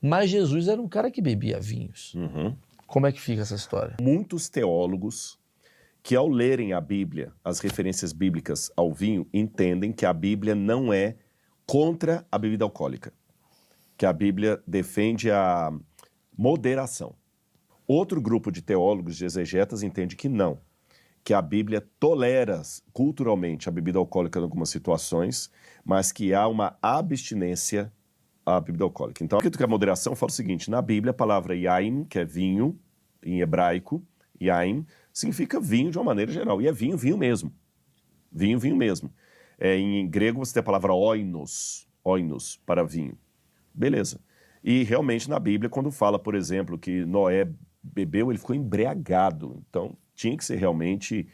Mas Jesus era um cara que bebia vinhos. Como é que fica essa história? Muitos teólogos que, ao lerem a Bíblia, as referências bíblicas ao vinho, entendem que a Bíblia não é contra a bebida alcoólica, que a Bíblia defende a moderação. Outro grupo de teólogos, de exegetas, entende que não, que a Bíblia tolera culturalmente a bebida alcoólica em algumas situações, mas que há uma abstinência à bebida alcoólica. Então, o que é moderação? Fala o seguinte, na Bíblia a palavra yain, que é vinho, em hebraico, yain, significa vinho de uma maneira geral, e é vinho, vinho mesmo. Vinho, vinho mesmo. Em grego você tem a palavra oinos, oinos, para vinho. Beleza. E realmente na Bíblia, quando fala, por exemplo, que Noé bebeu, ele ficou embriagado. Então, tinha que ser realmente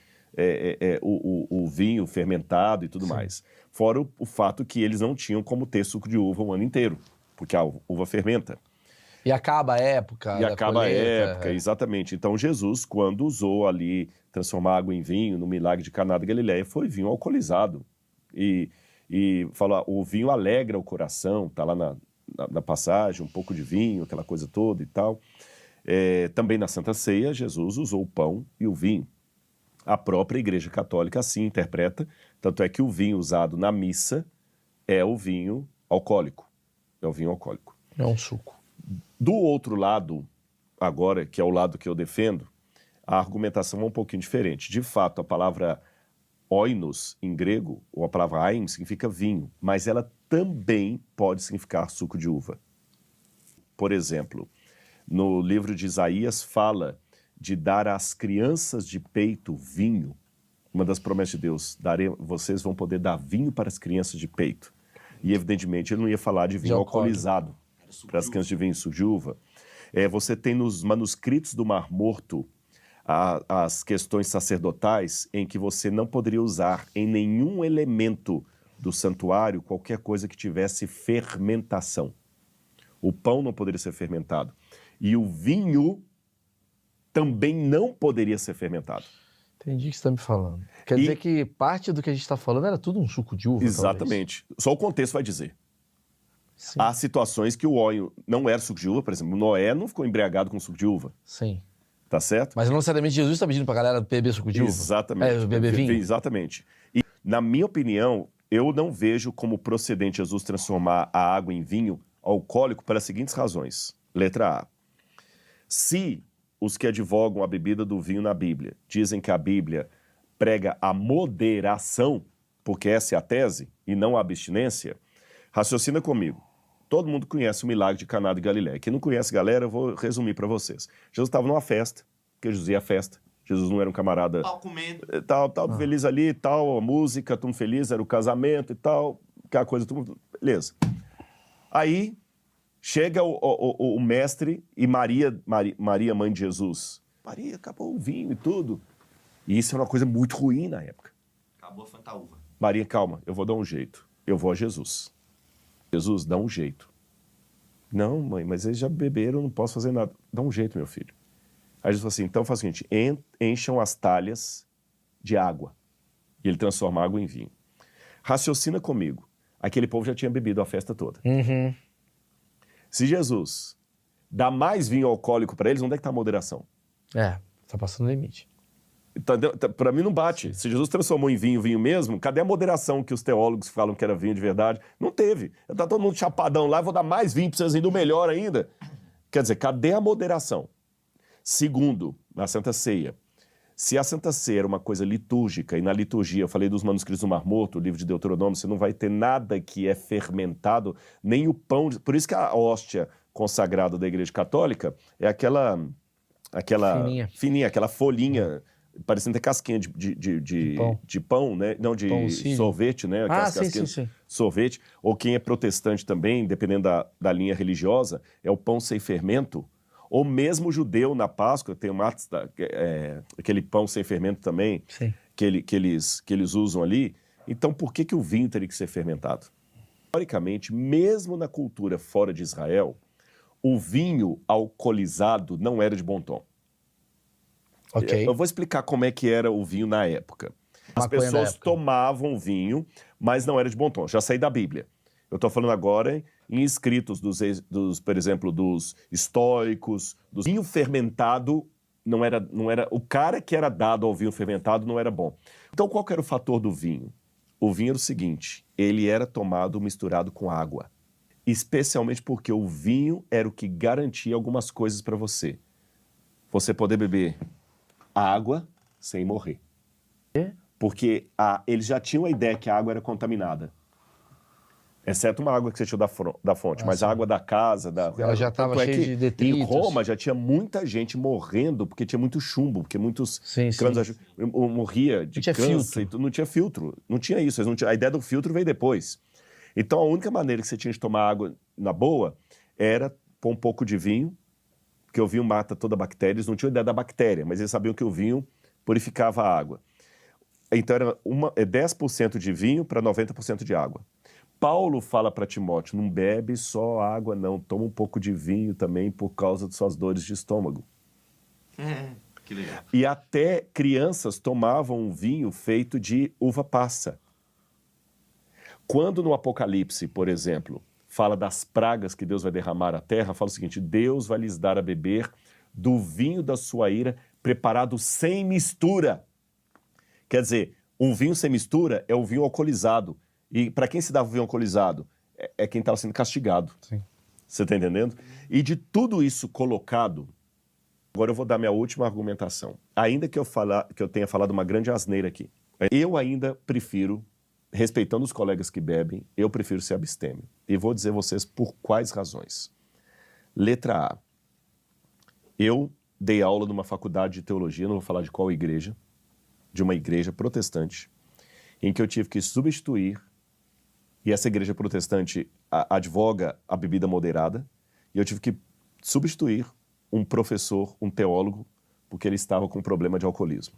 o vinho fermentado e tudo mais. Fora o fato que eles não tinham como ter suco de uva o ano inteiro, porque a uva fermenta. E acaba a época. E acaba a época, exatamente. Então Jesus, quando usou ali, transformar água em vinho, no milagre de Caná da Galileia, foi vinho alcoolizado. E fala, o vinho alegra o coração, tá lá na passagem, um pouco de vinho, aquela coisa toda e tal. Também na Santa Ceia, Jesus usou o pão e o vinho. A própria Igreja Católica assim interpreta, tanto é que o vinho usado na missa é o vinho alcoólico. É o vinho alcoólico. É um suco. Do outro lado, agora, que é o lado que eu defendo, a argumentação é um pouquinho diferente. De fato, a palavra oinos, em grego, ou a palavra ain, significa vinho, mas ela também pode significar suco de uva. Por exemplo, no livro de Isaías fala de dar às crianças de peito vinho. Uma das promessas de Deus, vocês vão poder dar vinho para as crianças de peito. E evidentemente ele não ia falar de vinho alcoolizado para as crianças de vinho, suco de uva. Você tem nos manuscritos do Mar Morto as questões sacerdotais em que você não poderia usar em nenhum elemento do santuário qualquer coisa que tivesse fermentação. O pão não poderia ser fermentado. E o vinho também não poderia ser fermentado. Entendi o que você está me falando. Quer dizer que parte do que a gente está falando era tudo um suco de uva, exatamente. Talvez. Só o contexto vai dizer. Sim. Há situações que o óleo não era suco de uva, por exemplo, Noé não ficou embriagado com suco de uva. Sim. Tá certo? Mas não necessariamente Jesus está pedindo para a galera beber suco de uva. Exatamente. Beber vinho. Exatamente. E, na minha opinião, eu não vejo como procedente Jesus transformar a água em vinho alcoólico pelas seguintes razões. Letra A. Se os que advogam a bebida do vinho na Bíblia dizem que a Bíblia prega a moderação, porque essa é a tese, e não a abstinência, raciocina comigo. Todo mundo conhece o milagre de Caná de Galileia. Quem não conhece, galera, eu vou resumir para vocês. Jesus estava numa festa, porque Jesus ia à festa. Jesus não era um camarada... Pau comendo. Tal, feliz ali e tal, a música, tudo feliz, era o casamento e tal, aquela coisa, tudo... Beleza. Aí... Chega o mestre e Maria, mãe de Jesus. Maria, acabou o vinho e tudo. E isso é uma coisa muito ruim na época. Acabou a fantaúva. Maria, calma, eu vou dar um jeito. Eu vou a Jesus. Jesus, dá um jeito. Não, mãe, mas eles já beberam, eu não posso fazer nada. Dá um jeito, meu filho. Aí Jesus falou assim, então faz o seguinte, encham as talhas de água. E ele transforma a água em vinho. Raciocina comigo. Aquele povo já tinha bebido a festa toda. Se Jesus dá mais vinho alcoólico para eles, onde é que está a moderação? Está passando o limite. Para mim não bate. Se Jesus transformou em vinho, vinho mesmo, cadê a moderação que os teólogos falam que era vinho de verdade? Não teve. Está todo mundo chapadão lá, vou dar mais vinho para vocês ainda melhor ainda. Quer dizer, cadê a moderação? Segundo, na Santa Ceia. Se a Santa Ceia era uma coisa litúrgica, e na liturgia, eu falei dos manuscritos do Mar Morto, o livro de Deuteronômio, você não vai ter nada que é fermentado, nem o pão. Por isso que a hóstia consagrada da Igreja Católica é aquela fininha, aquela folhinha, parecendo ter casquinha de pão, né? Não, de sorvete, né? Sim. Sorvete. Ou quem é protestante também, dependendo da linha religiosa, é o pão sem fermento. Ou mesmo judeu na Páscoa, tem aquele pão sem fermento também, que eles usam ali. Então, por que o vinho teria que ser fermentado? Historicamente, mesmo na cultura fora de Israel, o vinho alcoolizado não era de bom tom. Eu vou explicar como é que era o vinho na época. As pessoas tomavam vinho, mas não era de bom tom. Já saí da Bíblia. Eu estou falando agora em escritos por exemplo, dos estoicos, do vinho fermentado, não era o cara que era dado ao vinho fermentado não era bom. Então, qual que era o fator do vinho? O vinho era o seguinte, ele era tomado misturado com água, especialmente porque o vinho era o que garantia algumas coisas para você. Você poder beber água sem morrer. Porque eles já tinham a ideia que a água era contaminada. Exceto uma água que você tirou da fonte, mas a água da casa... Ela já estava cheia de detritos. Em Roma já tinha muita gente morrendo porque tinha muito chumbo, porque muitos canos morria de câncer. Não tinha filtro. Não tinha isso. A ideia do filtro veio depois. Então a única maneira que você tinha de tomar água na boa era pôr um pouco de vinho, porque o vinho mata toda a bactéria. Eles não tinham ideia da bactéria, mas eles sabiam que o vinho purificava a água. Então era 10% de vinho para 90% de água. Paulo fala para Timóteo, não bebe só água não, toma um pouco de vinho também por causa de suas dores de estômago. Que legal. E até crianças tomavam um vinho feito de uva passa. Quando no Apocalipse, por exemplo, fala das pragas que Deus vai derramar à terra, fala o seguinte, Deus vai lhes dar a beber do vinho da sua ira, preparado sem mistura. Quer dizer, um vinho sem mistura é o vinho alcoolizado. E para quem se dava o vinho alcoolizado? É quem estava sendo castigado. Sim. Você está entendendo? E de tudo isso colocado, agora eu vou dar minha última argumentação. Ainda que eu tenha falado uma grande asneira aqui, eu ainda prefiro, respeitando os colegas que bebem, eu prefiro ser abstêmio. E vou dizer a vocês por quais razões. Letra A. Eu dei aula numa faculdade de teologia, não vou falar de qual igreja, de uma igreja protestante, em que eu tive que substituir, e essa igreja protestante advoga a bebida moderada, e eu tive que substituir um professor, um teólogo, porque ele estava com problema de alcoolismo.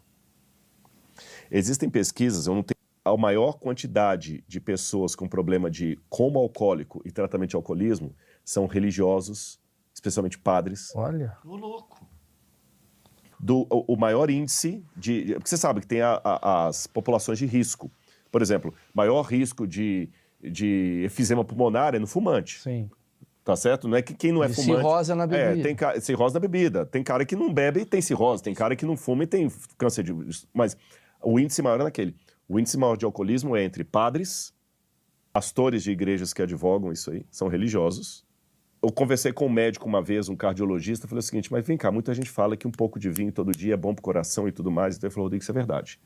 Existem pesquisas, eu não tenho a maior quantidade de pessoas com problema de coma alcoólico e tratamento de alcoolismo são religiosos, especialmente padres. Olha. Ô, louco. O maior índice de... Porque você sabe que tem as populações de risco. Por exemplo, maior risco de efizema pulmonar é no fumante. Sim. Tá certo? Não é que quem não é fumante... Cirrose na bebida. Tem cirrose na bebida. Tem cara que não bebe e tem cirrose. Tem cara que não fuma e tem câncer de... Mas o índice maior é naquele. O índice maior de alcoolismo é entre padres, pastores de igrejas que advogam isso aí, são religiosos. Eu conversei com um médico uma vez, um cardiologista, falei o seguinte, mas vem cá, muita gente fala que um pouco de vinho todo dia é bom pro coração e tudo mais. Então ele falou, Rodrigo, isso é verdade.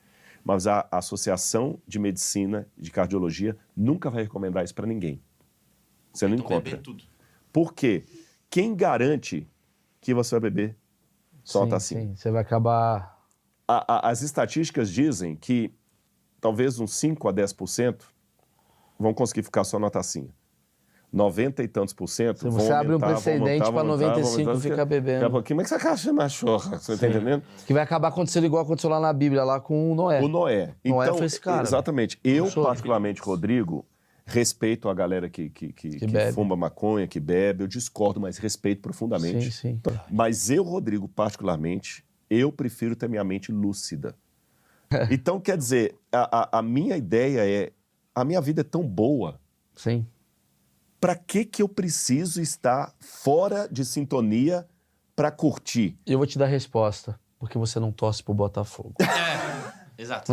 Mas a Associação de Medicina, de Cardiologia, nunca vai recomendar isso para ninguém. Você não encontra. Tudo. Por quê? Quem garante que você vai beber só uma tacinha? Sim, você vai acabar... As estatísticas dizem que talvez uns 5 a 10% vão conseguir ficar só na tacinha. 90 e tantos por cento Se você abre um precedente para 95 ficar bebendo. Daqui a pouquinho, mas que você acha machorra? Você está entendendo? Que vai acabar acontecendo igual aconteceu lá na Bíblia, lá com o Noé. O Noé. Noé Então, foi esse cara. Exatamente. Eu, particularmente, Rodrigo, respeito a galera que fuma maconha, que bebe. Eu discordo, mas respeito profundamente. Sim. Mas eu, Rodrigo, particularmente, eu prefiro ter minha mente lúcida. Então, quer dizer, a minha ideia é... A minha vida é tão boa. Sim. Para que eu preciso estar fora de sintonia para curtir? Eu vou te dar a resposta. Porque você não torce pro Botafogo. Exato.